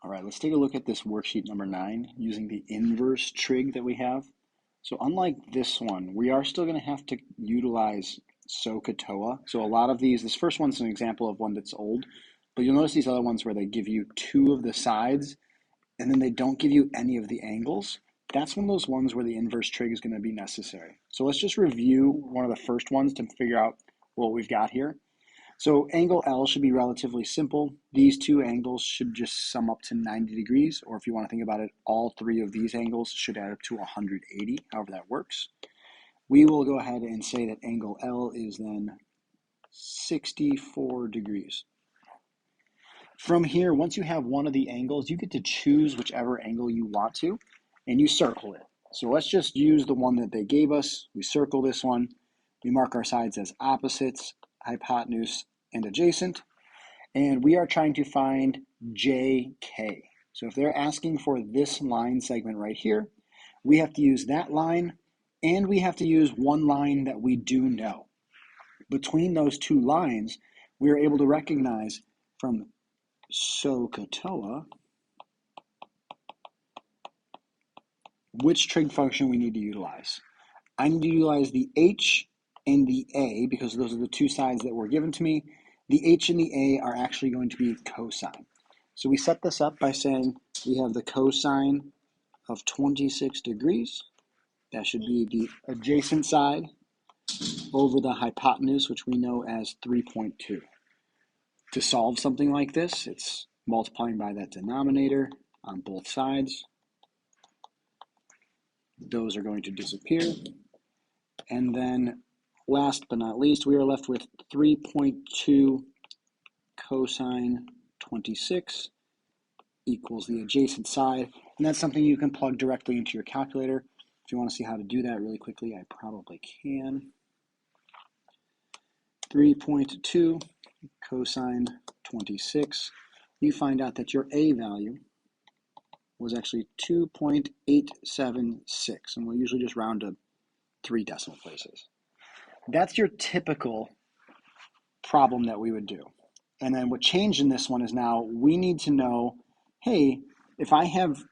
All right, let's take a look at this worksheet number 9 using the inverse trig that we have. So unlike this one, we are still going to have to utilize SOHCAHTOA. So a lot of these, this first one's an example of one that's old, but you'll notice these other ones where they give you 2 of the sides and then they don't give you any of the angles. That's one of those ones where the inverse trig is going to be necessary. So let's just review one of the first ones to figure out what we've got here. So angle L should be relatively simple. These two angles should just sum up to 90 degrees, or if you want to think about it, all 3 of these angles should add up to 180, however that works. We will go ahead and say that angle L is then 64 degrees. From here, once you have one of the angles, you get to choose whichever angle you want to, and you circle it. So let's just use the one that they gave us. We circle this one. We mark our sides as opposites, hypotenuse, and adjacent. And we are trying to find JK. So if they're asking for this line segment right here, we have to use that line, and we have to use one line that we do know. Between those 2 lines, we are able to recognize from SOHCAHTOA which trig function we need to utilize. I need to utilize the H and the A because those are the 2 sides that were given to me. The H and the A are actually going to be cosine. So we set this up by saying we have the cosine of 26 degrees. That should be the adjacent side over the hypotenuse, which we know as 3.2. To solve something like this, it's multiplying by that denominator on both sides. Those are going to disappear. And then last but not least, we are left with 3.2 cosine 26 equals the adjacent side. And that's something you can plug directly into your calculator. If you want to see how to do that really quickly, I probably can. 3.2 cosine 26. You find out that your A value was actually 2.876, and we'll usually just round to 3 decimal places. That's your typical problem that we would do. And then what changed in this one is now we need to know, hey, if I have,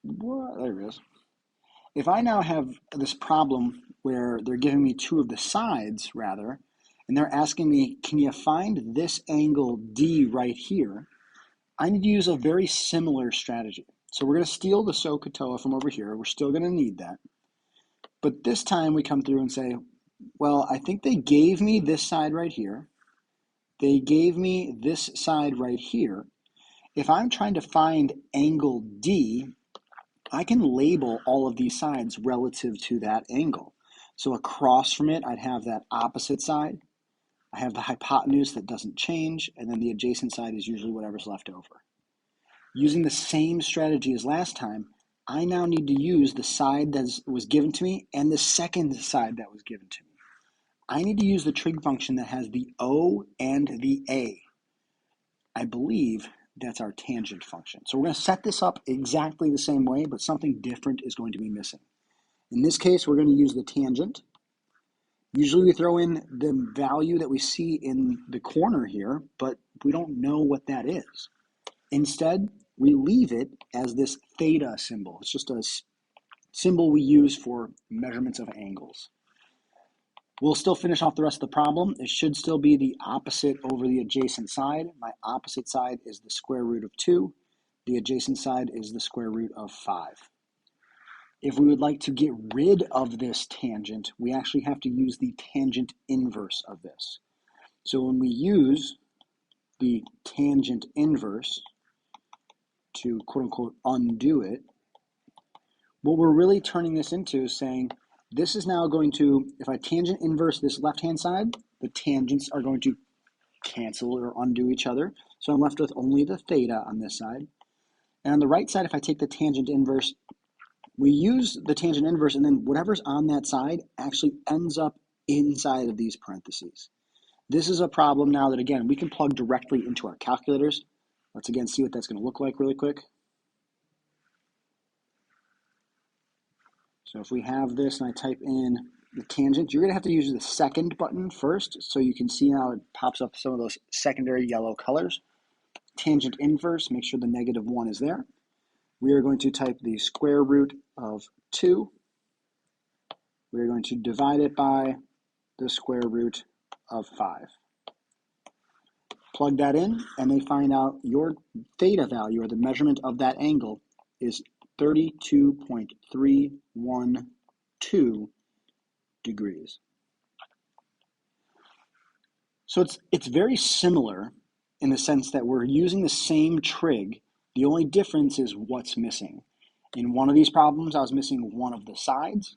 there it is. If I now have this problem where they're giving me 2 of the sides, rather, and they're asking me, can you find this angle D right here? I need to use a very similar strategy. So we're going to steal the SOHCAHTOA from over here. We're still going to need that. But this time we come through and say, well, I think they gave me this side right here. They gave me this side right here. If I'm trying to find angle D, I can label all of these sides relative to that angle. So across from it, I'd have that opposite side. I have the hypotenuse that doesn't change, and then the adjacent side is usually whatever's left over. Using the same strategy as last time, I now need to use the side that was given to me and the second side that was given to me. I need to use the trig function that has the O and the A. I believe that's our tangent function. So we're going to set this up exactly the same way, but something different is going to be missing. In this case, we're going to use the tangent. Usually we throw in the value that we see in the corner here, but we don't know what that is. Instead, we leave it as this theta symbol. It's just a symbol we use for measurements of angles. We'll still finish off the rest of the problem. It should still be the opposite over the adjacent side. My opposite side is the square root of 2. The adjacent side is the square root of 5. If we would like to get rid of this tangent, we actually have to use the tangent inverse of this. So when we use the tangent inverse to quote-unquote undo it, what we're really turning this into is saying this is now going to, if I tangent inverse this left-hand side, the tangents are going to cancel or undo each other. So I'm left with only the theta on this side. And on the right side, if I take the tangent inverse, we use the tangent inverse, and then whatever's on that side actually ends up inside of these parentheses. This is a problem now that, again, we can plug directly into our calculators. Let's again see what that's going to look like really quick. So if we have this and I type in the tangent, you're going to have to use the second button first so you can see how it pops up some of those secondary yellow colors. tangent inverse, make sure the -1 is there. We are going to type the square root of 2. We're going to divide it by the square root of 5. Plug that in, and they find out your theta value, or the measurement of that angle, is 32.312 degrees. So it's very similar in the sense that we're using the same trig. The only difference is what's missing. In one of these problems, I was missing one of the sides.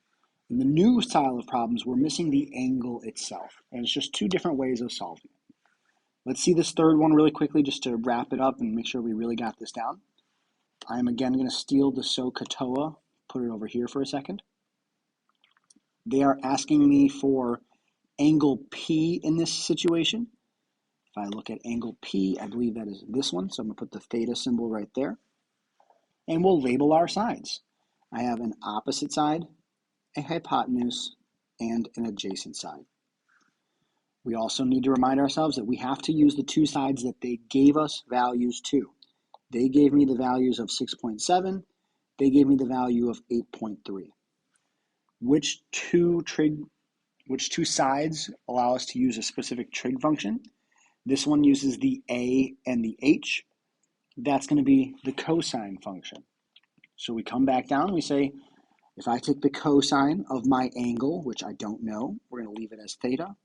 In the new style of problems, we're missing the angle itself. And it's just two different ways of solving it. Let's see this third one really quickly just to wrap it up and make sure we really got this down. I'm again going to steal the SOHCAHTOA, put it over here for a second. They are asking me for angle P in this situation. If I look at angle P, I believe that is this one. So I'm going to put the theta symbol right there. And we'll label our sides. I have an opposite side, a hypotenuse, and an adjacent side. We also need to remind ourselves that we have to use the two sides that they gave us values to. They gave me the values of 6.7. They gave me the value of 8.3. Which two sides allow us to use a specific trig function? This one uses the a and the h. That's going to be the cosine function. So we come back down and we say, if I take the cosine of my angle, which I don't know, we're going to leave it as theta.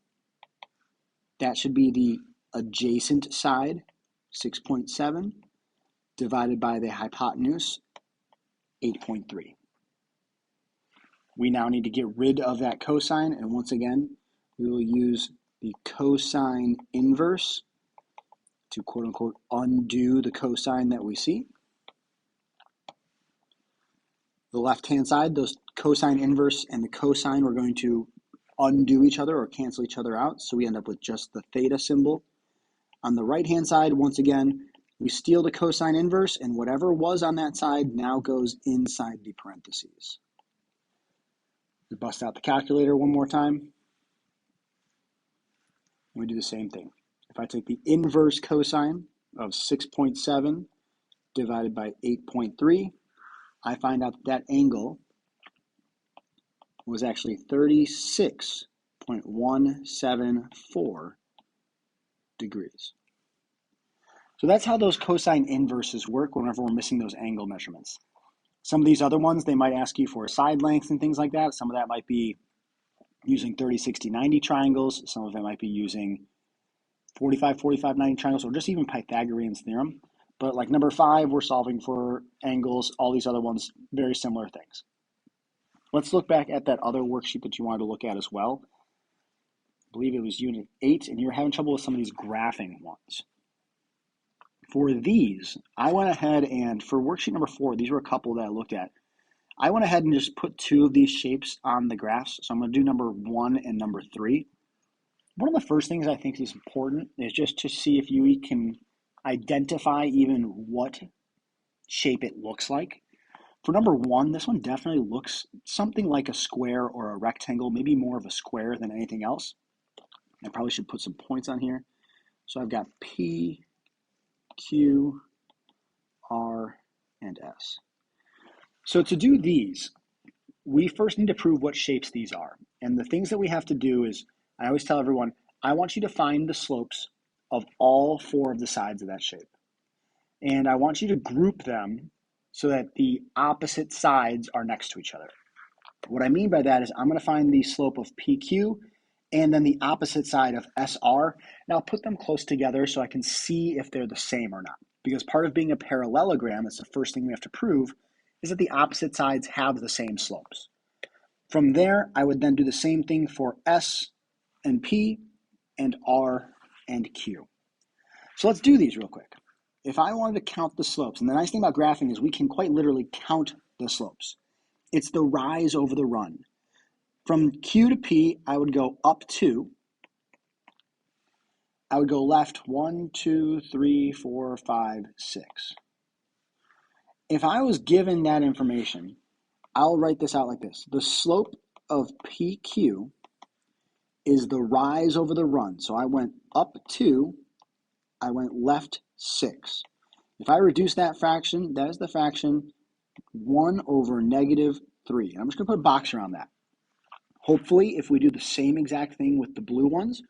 That should be the adjacent side, 6.7, divided by the hypotenuse, 8.3. We now need to get rid of that cosine, and once again, we will use the cosine inverse to quote-unquote undo the cosine that we see. The left-hand side, those cosine inverse and the cosine, we're going to undo each other or cancel each other out, so we end up with just the theta symbol. On the right-hand side, once again, we steal the cosine inverse, and whatever was on that side now goes inside the parentheses. We bust out the calculator one more time, and we do the same thing. If I take the inverse cosine of 6.7 divided by 8.3, I find out that angle was actually 36.174 degrees. So that's how those cosine inverses work whenever we're missing those angle measurements. Some of these other ones, they might ask you for side lengths and things like that. Some of that might be using 30, 60, 90 triangles. Some of it might be using 45, 45, 90 triangles, or just even Pythagorean's theorem. But like number 5, we're solving for angles. All these other ones, very similar things. Let's look back at that other worksheet that you wanted to look at as well. I believe it was Unit 8, and you're having trouble with some of these graphing ones. For these, I went ahead and for worksheet number 4, these were a couple that I looked at. I went ahead and just put 2 of these shapes on the graphs. So I'm going to do number 1 and number 3. One of the first things I think is important is just to see if you can identify even what shape it looks like. For number 1, this one definitely looks something like a square or a rectangle, maybe more of a square than anything else. I probably should put some points on here. So I've got P, Q, R, and S. So to do these, we first need to prove what shapes these are. And the things that we have to do is, I always tell everyone, I want you to find the slopes of all 4 of the sides of that shape. And I want you to group them so that the opposite sides are next to each other. What I mean by that is I'm going to find the slope of PQ and then the opposite side of SR, and I'll put them close together so I can see if they're the same or not. Because part of being a parallelogram, that's the first thing we have to prove, is that the opposite sides have the same slopes. From there, I would then do the same thing for S and P and R and Q. So let's do these real quick. If I wanted to count the slopes, and the nice thing about graphing is we can quite literally count the slopes. It's the rise over the run. From Q to P, I would go up 2. I would go left 1, 2, 3, 4, 5, 6. If I was given that information, I'll write this out like this. The slope of PQ is the rise over the run. So I went up 2, I went left 6. If I reduce that fraction, that is the fraction 1 over negative 3. And I'm just going to put a box around that. Hopefully, if we do the same exact thing with the blue ones,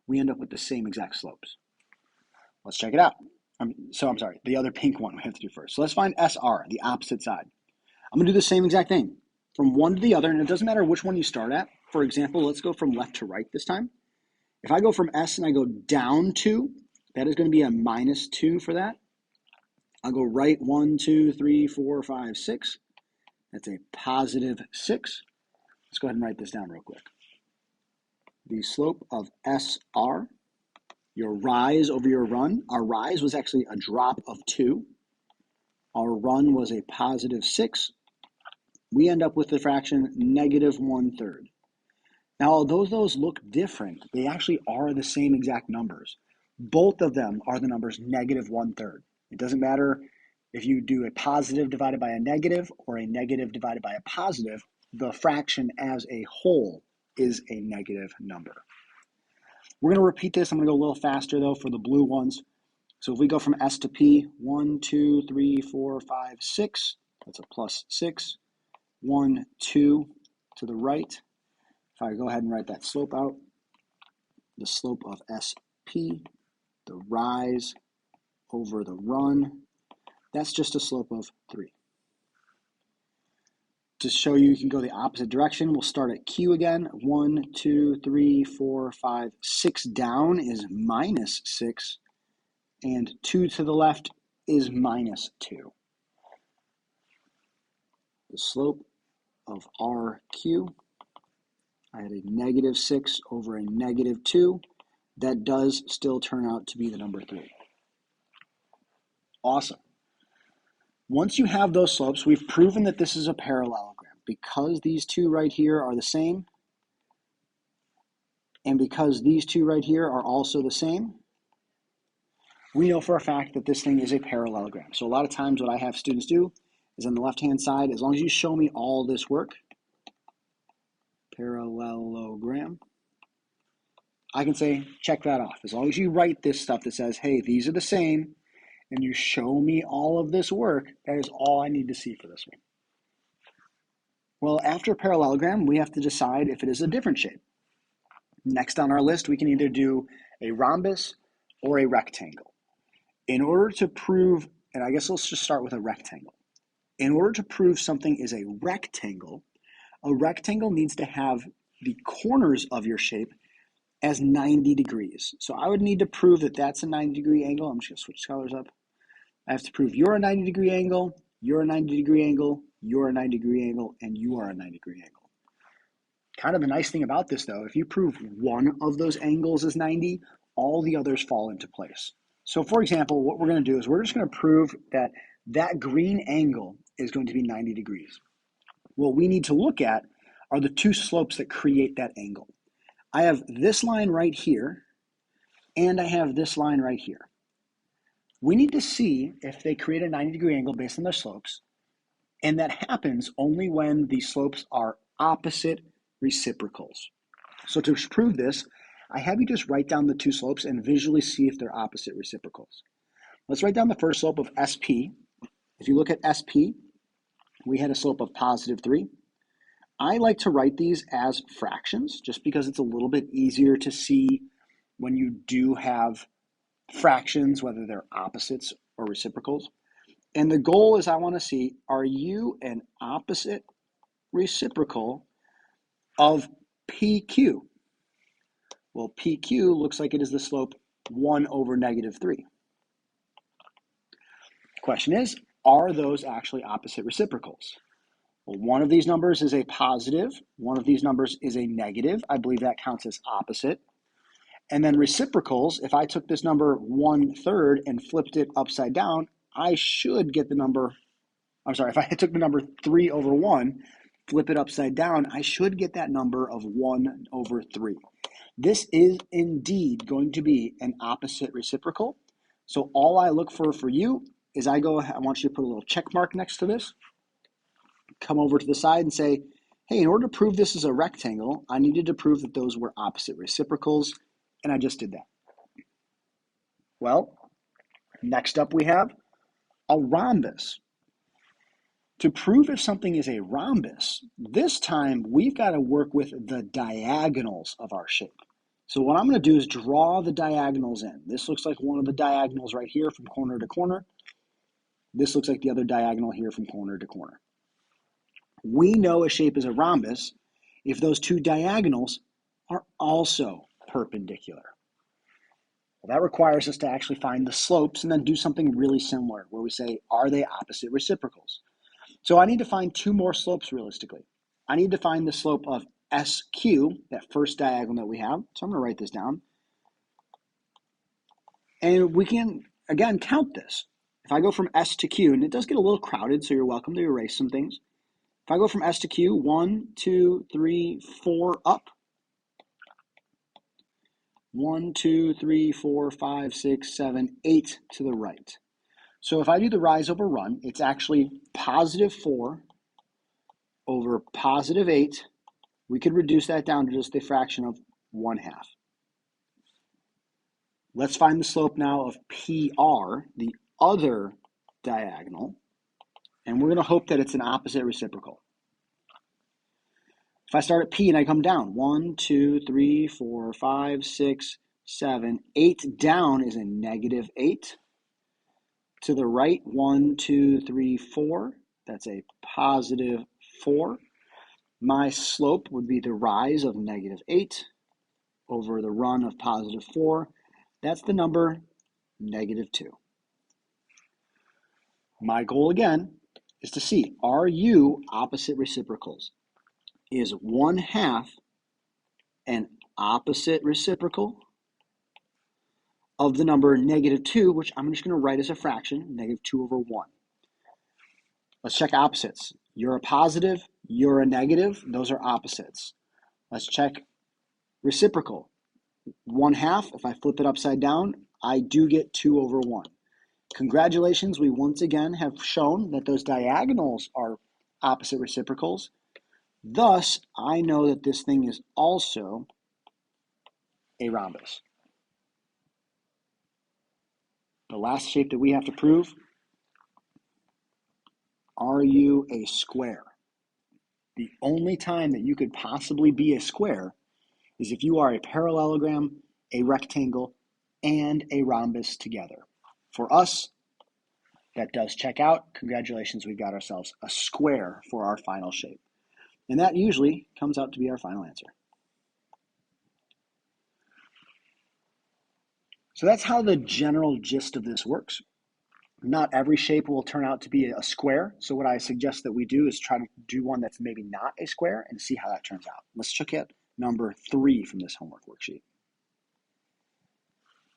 we end up with the same exact slopes. Let's check it out. I'm sorry, the other pink one we have to do first. So let's find SR, the opposite side. I'm going to do the same exact thing from one to the other, and it doesn't matter which one you start at. For example, let's go from left to right this time. If I go from S and I go down 2, that is going to be a minus 2 for that. I'll go right 1, 2, 3, 4, 5, 6. That's a positive 6. Let's go ahead and write this down real quick. The slope of SR, your rise over your run. Our rise was actually a drop of 2. Our run was a positive 6. We end up with the fraction negative 1/3. Now, although those look different, they actually are the same exact numbers. Both of them are the numbers negative 1/3. It doesn't matter if you do a positive divided by a negative or a negative divided by a positive, the fraction as a whole is a negative number. We're going to repeat this. I'm going to go a little faster though for the blue ones. So if we go from S to P, 1, 2, 3, 4, 5, 6, that's a plus 6. 1, 2 to the right. If I go ahead and write that slope out, the slope of SP, the rise over the run, that's just a slope of 3. To show you can go the opposite direction, we'll start at Q again. 1, 2, 3, 4, 5, 6 down is minus 6, and 2 to the left is minus 2. The slope of RQ, I had a negative 6 over a negative 2. That does still turn out to be the number 3. Awesome. Once you have those slopes, we've proven that this is a parallelogram. Because these two right here are the same, and because these two right here are also the same, we know for a fact that this thing is a parallelogram. So a lot of times what I have students do is on the left-hand side, as long as you show me all this work, parallelogram, I can say, check that off. As long as you write this stuff that says, hey, these are the same, and you show me all of this work, that is all I need to see for this one. Well, after a parallelogram, we have to decide if it is a different shape. Next on our list, we can either do a rhombus or a rectangle. In order to prove, and I guess let's just start with a rectangle. In order to prove something is a rectangle needs to have the corners of your shape as 90 degrees. So I would need to prove that that's a 90-degree angle. I'm just going to switch colors up. I have to prove you're a 90-degree angle, you're a 90-degree angle, you're a 90-degree angle, and you are a 90-degree angle. Kind of the nice thing about this, though, if you prove one of those angles is 90, all the others fall into place. So, for example, what we're going to do is we're just going to prove that that green angle is going to be 90 degrees. What we need to look at are the two slopes that create that angle. I have this line right here, and I have this line right here. We need to see if they create a 90-degree angle based on their slopes, and that happens only when the slopes are opposite reciprocals. So to prove this, I have you just write down the two slopes and visually see if they're opposite reciprocals. Let's write down the first slope of SP. If you look at SP, we had a slope of positive 3. I like to write these as fractions just because it's a little bit easier to see when you do have fractions, whether they're opposites or reciprocals. And the goal is I want to see, are you an opposite reciprocal of PQ? Well, PQ looks like it is the slope 1 over negative 3. Question is, are those actually opposite reciprocals? Well, one of these numbers is a positive, one of these numbers is a negative. I believe that counts as opposite. And then reciprocals, if I took this number 1/3 and flipped it upside down, I should get the number, if I took the number 3 over 1, flip it upside down, I should get that number of 1 over 3. This is indeed going to be an opposite reciprocal. So all I look for you is I want you to put a little check mark next to this, come over to the side and say, hey, in order to prove this is a rectangle, I needed to prove that those were opposite reciprocals, and I just did that. Well, Next up, we have a rhombus. To prove if something is a rhombus, this time we've got to work with the diagonals of our shape. So what I'm going to do is draw the diagonals in. This looks like one of the diagonals right here from corner to corner. This looks like the other diagonal here from corner to corner. We know a shape is a rhombus if those two diagonals are also perpendicular. Well, that requires us to actually find the slopes and then do something really similar where we say, are they opposite reciprocals? So I need to find two more slopes realistically. I need to find the slope of SQ, that first diagonal that we have. So I'm going to write this down. And we can, again, count this. If I go from S to Q, and it does get a little crowded, so you're welcome to erase some things. If I go from S to Q, 1, 2, 3, 4, up. 1, 2, 3, 4, 5, 6, 7, 8 to the right. So if I do the rise over run, it's actually positive 4 over positive 8. We could reduce that down to just a fraction of 1/2. Let's find the slope now of PR, the other diagonal, and we're going to hope that it's an opposite reciprocal. If I start at P and I come down, 1, 2, 3, 4, 5, 6, 7, 8 down is a negative 8. To the right, 1, 2, 3, 4, that's a positive 4. My slope would be the rise of negative 8 over the run of positive 4. That's the number negative 2. My goal again is to see, are you opposite reciprocals? Is 1/2 an opposite reciprocal of the number negative 2, which I'm just going to write as a fraction, negative 2 over 1. Let's check opposites. You're a positive, you're a negative. Those are opposites. Let's check reciprocal. 1/2, if I flip it upside down, I do get 2 over 1. Congratulations, we once again have shown that those diagonals are opposite reciprocals. Thus, I know that this thing is also a rhombus. The last shape that we have to prove, are you a square? The only time that you could possibly be a square is if you are a parallelogram, a rectangle, and a rhombus together. For us, that does check out. Congratulations, we've got ourselves a square for our final shape. And that usually comes out to be our final answer. So that's how the general gist of this works. Not every shape will turn out to be a square. So what I suggest that we do is try to do one that's maybe not a square and see how that turns out. Let's check out number 3 from this homework worksheet.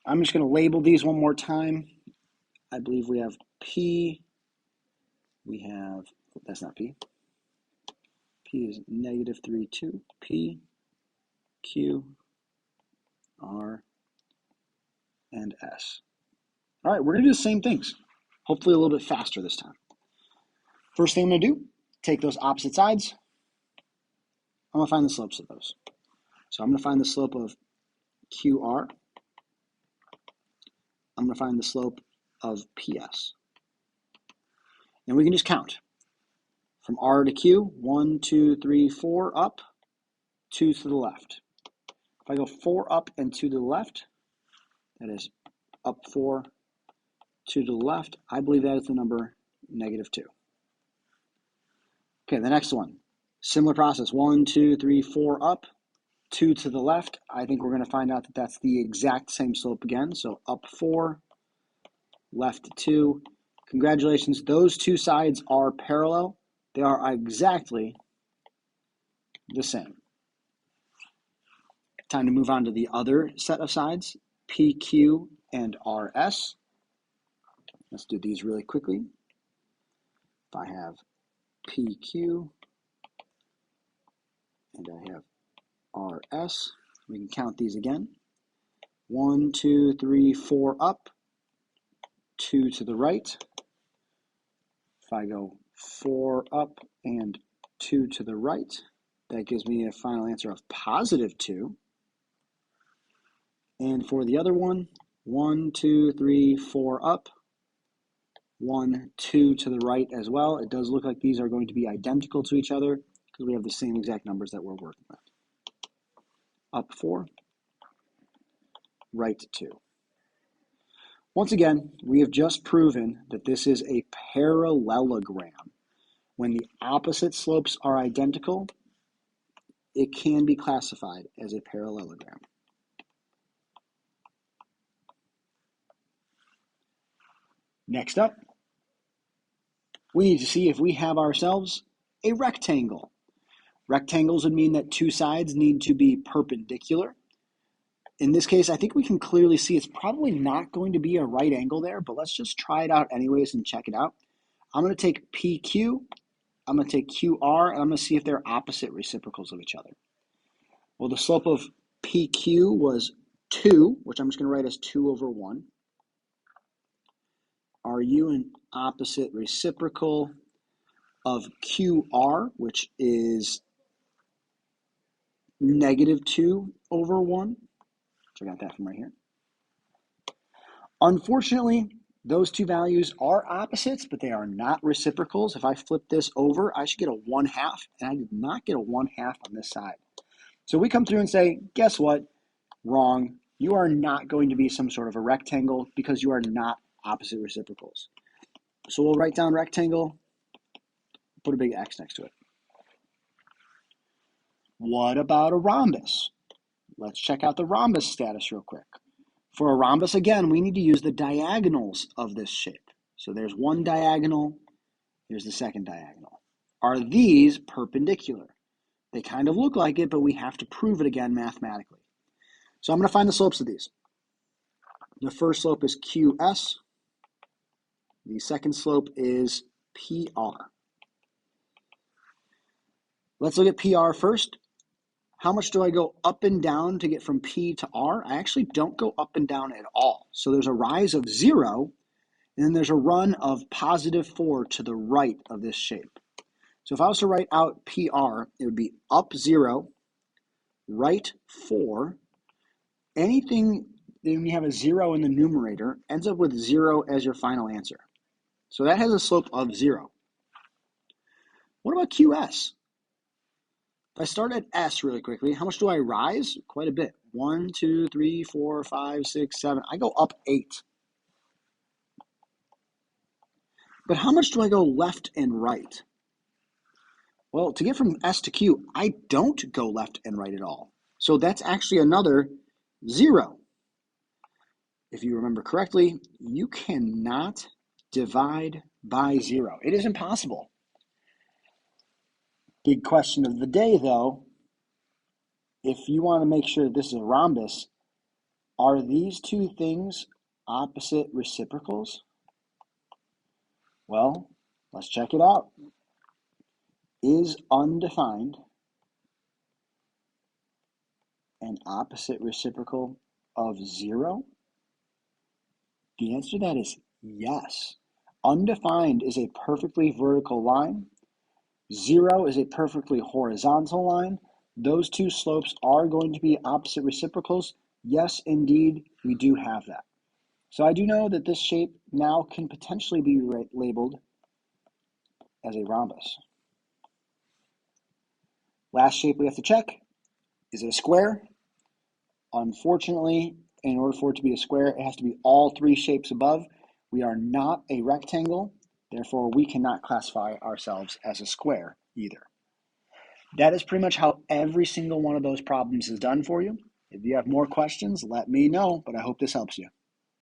I'm just going to label these one more time. I believe we have P. We have, that's not P. P is negative 3, 2. P, Q, R, and S. All right, we're going to do the same things. Hopefully a little bit faster this time. First thing I'm going to do, take those opposite sides. I'm going to find the slopes of those. So I'm going to find the slope of QR. I'm going to find the slope of PS. And we can just count. From R to Q, 1, 2, 3, 4, up, 2 to the left. If I go 4 up and 2 to the left, that is up 4, 2 to the left, I believe that is the number negative 2. Okay, the next one, similar process, 1, 2, 3, 4 up, 2 to the left. I think we're going to find out that that's the exact same slope again. So up 4, left 2. Congratulations, those two sides are parallel. They are exactly the same. Time to move on to the other set of sides, PQ and RS. Let's do these really quickly. If I have PQ and I have RS, we can count these again. 1, 2, 3, 4 up, 2 to the right. If I go 4 up and 2 to the right, that gives me a final answer of positive 2. And for the other one, 1, 2, 3, 4 up, 1, 2 to the right as well. It does look like these are going to be identical to each other because we have the same exact numbers that we're working with. Up 4, right 2. Once again, we have just proven that this is a parallelogram. When the opposite slopes are identical, it can be classified as a parallelogram. Next up, we need to see if we have ourselves a rectangle. Rectangles would mean that two sides need to be perpendicular. In this case, I think we can clearly see it's probably not going to be a right angle there, but let's just try it out anyways and check it out. I'm going to take PQ, I'm going to take QR, and I'm going to see if they're opposite reciprocals of each other. Well, the slope of PQ was 2, which I'm just going to write as 2 over 1. Are you an opposite reciprocal of QR, which is negative 2 over 1? So I got that from right here. Unfortunately, those two values are opposites, but they are not reciprocals. If I flip this over, I should get a 1/2, and I did not get a 1/2 on this side. So we come through and say, guess what? Wrong. You are not going to be some sort of a rectangle because you are not opposite reciprocals. So we'll write down rectangle, put a big X next to it. What about a rhombus? Let's check out the rhombus status real quick. For a rhombus, again, we need to use the diagonals of this shape. So there's one diagonal, here's the second diagonal. Are these perpendicular? They kind of look like it, but we have to prove it again mathematically. So I'm going to find the slopes of these. The first slope is QS. The second slope is PR. Let's look at PR first. How much do I go up and down to get from P to R? I actually don't go up and down at all. So there's a rise of 0, and then there's a run of positive 4 to the right of this shape. So if I was to write out PR, it would be up 0, right 4. Anything when you have a 0 in the numerator ends up with 0 as your final answer. So that has a slope of 0. What about QS? If I start at S really quickly, how much do I rise? Quite a bit. 1, 2, 3, 4, 5, 6, 7. I go up 8. But how much do I go left and right? Well, to get from S to Q, I don't go left and right at all. So that's actually another 0. If you remember correctly, you cannot divide by 0. It is impossible. Big question of the day, though, if you want to make sure that this is a rhombus, are these two things opposite reciprocals? Well, let's check it out. Is undefined an opposite reciprocal of 0? The answer to that is yes. Undefined is a perfectly vertical line. 0 is a perfectly horizontal line. Those two slopes are going to be opposite reciprocals. Yes, indeed, we do have that. So I do know that this shape now can potentially be labeled as a rhombus. Last shape we have to check, is it a square? Unfortunately, in order for it to be a square, it has to be all three shapes above. We are not a rectangle, therefore we cannot classify ourselves as a square either. That is pretty much how every single one of those problems is done for you. If you have more questions, let me know, but I hope this helps you.